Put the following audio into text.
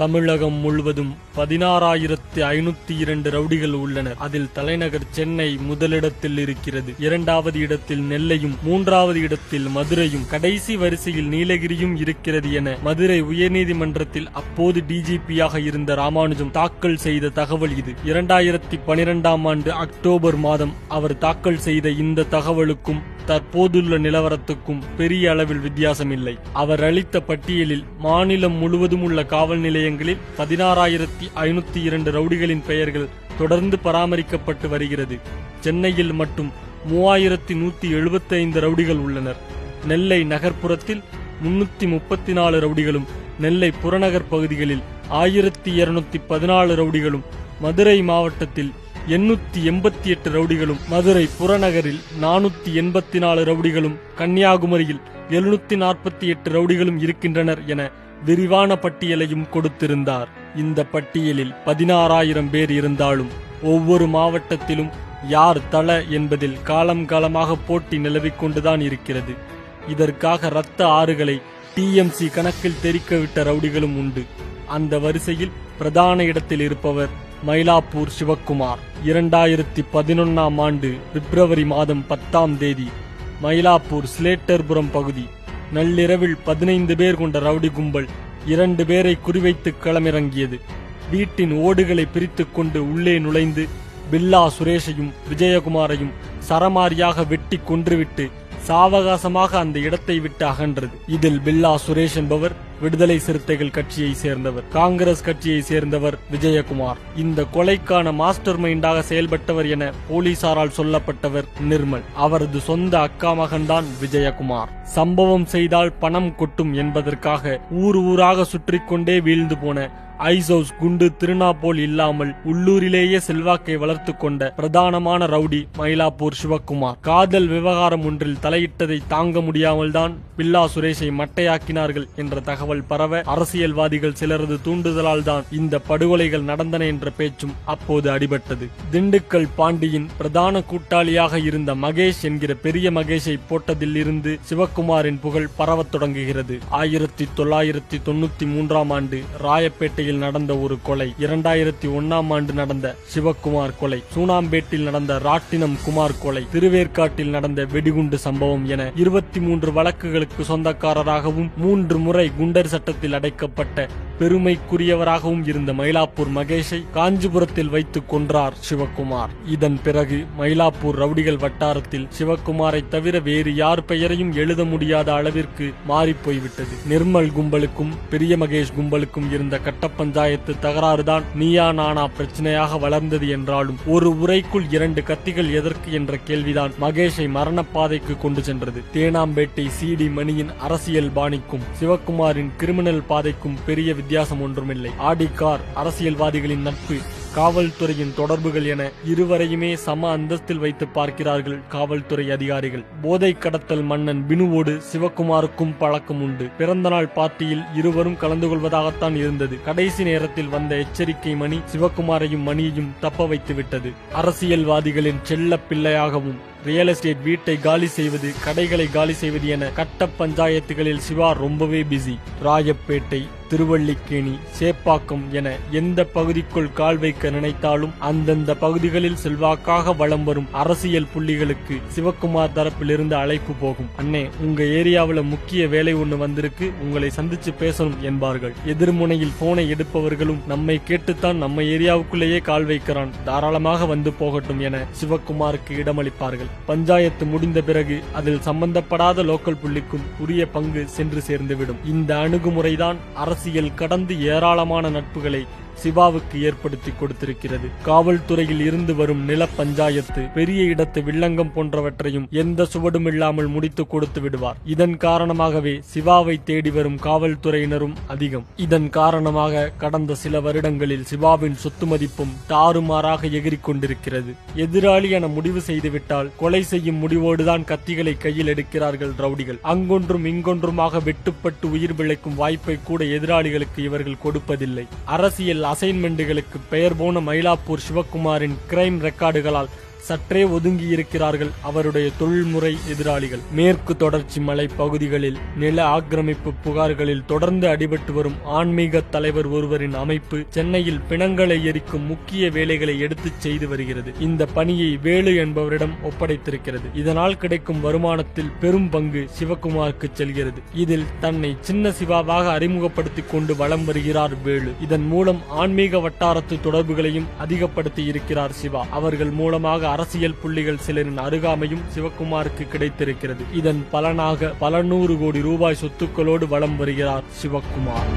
தமிழகம் முழுவதும் 16,502 ரவுடிகள் உள்ளனர். அதில் தலைநகர் சென்னை முதலிடத்தில் இருக்கிறது. இரண்டாவது இடத்தில் நெல்லையும், மூன்றாவது இடத்தில் மதுரையும், கடைசி வரிசையில் நீலகிரியும் இருக்கிறது என மதுரை உயர்நீதிமன்றத்தில் அப்போது டிஜிபியாக இருந்த ராமானுஜம் தாக்கல் செய்த தகவல் இது. 2012ஆம் ஆண்டு அக்டோபர் மாதம் அவர் தாக்கல் செய்த இந்த தகவலுக்கும் தற்போதுள்ள நிலவரத்துக்கும் பெரிய அளவில் வித்தியாசம் இல்லை. அவர் அளித்த பட்டியலில் மாநிலம் முழுவதும் உள்ள காவல் நிலையங்களில் 16,502 ரவுடிகளின் பெயர்கள் தொடர்ந்து பராமரிக்கப்பட்டு வருகிறது. சென்னையில் மட்டும் 3,175 ரவுடிகள் உள்ளனர். நெல்லை நகர்ப்புறத்தில் 334 ரவுடிகளும், நெல்லை புறநகர் பகுதிகளில் 1,214 ரவுடிகளும், மதுரை மாவட்டத்தில் 888 ரவுடிகளும், மதுரை புறநகரில் 484 ரவுடிகளும், கன்னியாகுமரியில் 748 ரவுடிகளும் இருக்கின்றனர் என விரிவான பட்டியலையும் கொடுத்திருந்தார். இந்த பட்டியலில் 16,000 பேர் இருந்தாலும் ஒவ்வொரு மாவட்டத்திலும் யார் தல என்பதில் காலம் காலமாக போட்டி நிலவிக் கொண்டுதான் இருக்கிறது. இதற்காக இரத்த ஆறுகளை டிஎம்சி கணக்கில் தெரிக்கவிட்ட ரவுடிகளும் உண்டு. அந்த வரிசையில் பிரதான இடத்தில் இருப்பவர் மயிலாப்பூர் சிவக்குமார். 2011ஆம் ஆண்டு பிப்ரவரி மாதம் 10ஆம் தேதி மயிலாப்பூர் ஸ்லேட்டர்புரம் பகுதி நள்ளிரவில் 15 பேர் கொண்ட ரவுடி கும்பல் 2 பேரை குறிவைத்து களமிறங்கியது. வீட்டின் ஓடுகளை பிரித்துக் கொண்டு உள்ளே நுழைந்து பில்லா சுரேஷையும் விஜயகுமாரையும் சரமாரியாக வெட்டி கொன்றுவிட்டு சாவகாசமாக அந்த இடத்தை விட்டு அகன்றது. இதில் பில்லா சுரேஷ் என்பவர் விடுதலை சிறுத்தைகள் கட்சியை சேர்ந்தவர், காங்கிரஸ் கட்சியை சேர்ந்தவர் விஜயகுமார். இந்த கொலைக்கான மாஸ்டர் மைண்டாக செயல்பட்டவர் என போலீசாரால் சொல்லப்பட்டவர் நிர்மல். அவரது சொந்த அக்கா மகன்தான் விஜயகுமார். சம்பவம் செய்தால் பணம் கொட்டும் என்பதற்காக ஊர் ஊராக சுற்றி கொண்டே வீழ்ந்து போன ஐசவுஸ் குண்டு திருநா போல் இல்லாமல் உள்ளூரிலேயே செல்வாக்கை வளர்த்து கொண்ட பிரதானமான ரவுடி மயிலாப்பூர் சிவக்குமார். காதல் விவகாரம் ஒன்றில் தலையிட்டதை தாங்க முடியாமல் தான் பில்லா சுரேஷை மட்டையாக்கினார்கள் என்ற தகவல் பரவ அரசியல்வாதிகள் சிலரது தூண்டுதலால் தான் இந்த படுகொலைகள் நடந்தன என்ற பேச்சும் அப்போது அடிபட்டது. திண்டுக்கல் பாண்டியின் பிரதான கூட்டாளியாக இருந்த மகேஷ் என்கிற பெரிய மகேஷை போட்டதில் இருந்து சிவக்குமாரின் புகழ் பரவத் தொடங்குகிறது. 1993ஆம் ஆண்டு ராயப்பேட்டை நடந்த ஒரு கொலை, 2001ஆம் ஆண்டு நடந்த சிவக்குமார் கொலை, சூனாம்பேட்டில் நடந்த ராட்டினம் குமார் கொலை, திருவேற்காட்டில் நடந்த வெடிகுண்டு சம்பவம் என 23 வழக்குகளுக்கு சொந்தக்காரராகவும் 3 முறை குண்டர் சட்டத்தில் அடைக்கப்பட்ட பெருமைக்குரியவராகவும் இருந்த மயிலாப்பூர் மகேஷை காஞ்சிபுரத்தில் வைத்து கொன்றார் சிவக்குமார். இதன் பிறகு மயிலாப்பூர் ரவுடிகள் வட்டாரத்தில் சிவக்குமாரை தவிர வேறு யார் பெயரையும் எழுத முடியாத அளவிற்கு மாறிப்போய்விட்டது. நிர்மல் கும்பலுக்கும் பெரிய மகேஷ் கும்பலுக்கும் இருந்த கட்ட பஞ்சாயத்து தகராறுதான் நீயா நானா பிரச்சனையாக வளர்ந்தது என்றாலும் ஒரு உரைக்குள் 2 கத்திகள் எதற்கு என்ற கேள்விதான் மகேஷை மரணப்பாதைக்கு கொண்டு சென்றது. தேனாம்பேட்டை சிடி மணியின் அரசியல் பாணிக்கும் சிவக்குமாரின் கிரிமினல் பாதைக்கும் பெரிய வித்தியாசம் ஒன்றுமில்லை. ஆடி கார், அரசியல்வாதிகளின் நட்பு, காவல்துறையின் தொடர்புகள் என இருவரையுமே சம அந்தஸ்தில் வைத்து பார்க்கிறார்கள் காவல்துறை அதிகாரிகள். போதை கடத்தல் மன்னன் பினுவோடு சிவக்குமாருக்கும் பழக்கம் உண்டு. பிறந்தநாள் பார்ட்டியில் இருவரும் கலந்து கொள்வதாகத்தான் இருந்தது. கடைசி நேரத்தில் வந்த எச்சரிக்கை மணி சிவக்குமாரையும் மணியையும் தப்ப வைத்து விட்டது. அரசியல்வாதிகளின் செல்ல பிள்ளையாகவும் ரியல் எஸ்டேட், வீட்டை காலி செய்வது, கடைகளை காலி செய்வது என கட்ட பஞ்சாயத்துகளில் சிவா ரொம்பவே பிஸி. ராயப்பேட்டை, திருவள்ளிக்கேணி, சேப்பாக்கம் என எந்த பகுதிக்குள் கால் வைக்க நினைத்தாலும் அந்தந்த பகுதிகளில் செல்வாக்காக வலம் வரும் அரசியல் புள்ளிகளுக்கு சிவக்குமார் தரப்பிலிருந்து அழைப்பு போகும். அண்ணே, உங்க ஏரியாவுல முக்கிய வேலை ஒண்ணு வந்திருக்கு, உங்களை சந்திச்சு பேசணும் என்பார்கள். எதிர்முனையில் போனை எடுப்பவர்களும் நம்மை கேட்டுத்தான் நம்ம ஏரியாவுக்குள்ளேயே கால் வைக்கிறான், தாராளமாக வந்து போகட்டும் என சிவக்குமாருக்கு இடமளிப்பார்கள். பஞ்சாயத்து முடிந்த பிறகு அதில் சம்பந்தப்படாத லோக்கல் புள்ளிக்கும் உரிய பங்கு சென்று சேர்ந்துவிடும். இந்த அணுகுமுறைதான் அரசியல் கடந்து ஏராளமான நட்புகளை சிவாவுக்கு ஏற்படுத்தி கொடுத்திருக்கிறது. காவல்துறையில் இருந்து வரும் நில பஞ்சாயத்து, பெரிய இடத்து வில்லங்கம் போன்றவற்றையும் எந்த சுவடும் இல்லாமல் முடித்து கொடுத்து விடுவார். இதன் காரணமாகவே சிவாவை தேடி வரும் காவல்துறையினரும் அதிகம். இதன் காரணமாக கடந்த சில வருடங்களில் சிவாவின் சொத்து மதிப்பும் தாறுமாறாக எகிரிக் கொண்டிருக்கிறது. எதிராளி என முடிவு செய்துவிட்டால் கொலை செய்யும் முடிவோடுதான் கத்திகளை கையில் எடுக்கிறார்கள் ரவுடிகள். அங்கொன்றும் இங்கொன்றுமாக வெட்டுப்பட்டு உயிர் பிழைக்கும் வாய்ப்பை கூட எதிராளிகளுக்கு இவர்கள் கொடுப்பதில்லை. அரசியல் அசைன்மெண்டுகளுக்கு பெயர் போன மயிலாப்பூர் சிவக்குமாரின் கிரைம் ரெக்கார்டுகளால் சற்றே ஒதுங்கி இருக்கிறார்கள் அவருடைய தொழில்முறை எதிராளிகள். மேற்கு தொடர்ச்சி மலை பகுதிகளில் நில ஆக்கிரமிப்பு புகார்களில் தொடர்ந்து அடிபட்டு வரும் ஆன்மீக தலைவர் ஒருவரின் அமைப்பு சென்னையில் பிணங்களை எரிக்கும் முக்கிய வேலைகளை எடுத்துச் செய்து வருகிறது. இந்த பணியை வேலு என்பவரிடம் ஒப்படைத்திருக்கிறது. இதனால் கிடைக்கும் வருமானத்தில் பெரும் பங்கு சிவகுமாருக்கு செல்கிறது. இதில் தன்னை சின்ன சிவாவாக அறிமுகப்படுத்திக் கொண்டு வலம் வருகிறார் வேலு. இதன் மூலம் ஆன்மீக வட்டாரத்து தொடர்புகளையும் அதிகப்படுத்தி இருக்கிறார் சிவா. அவர்கள் மூலமாக அரசியல் புள்ளிகள் சிலரின் அருகாமையும் சிவகுமாருக்கு கிடைத்திருக்கிறது. இதன் பலனாக பல 100 கோடி ரூபாய் சொத்துக்களோடு வலம் வருகிறார் சிவகுமார்.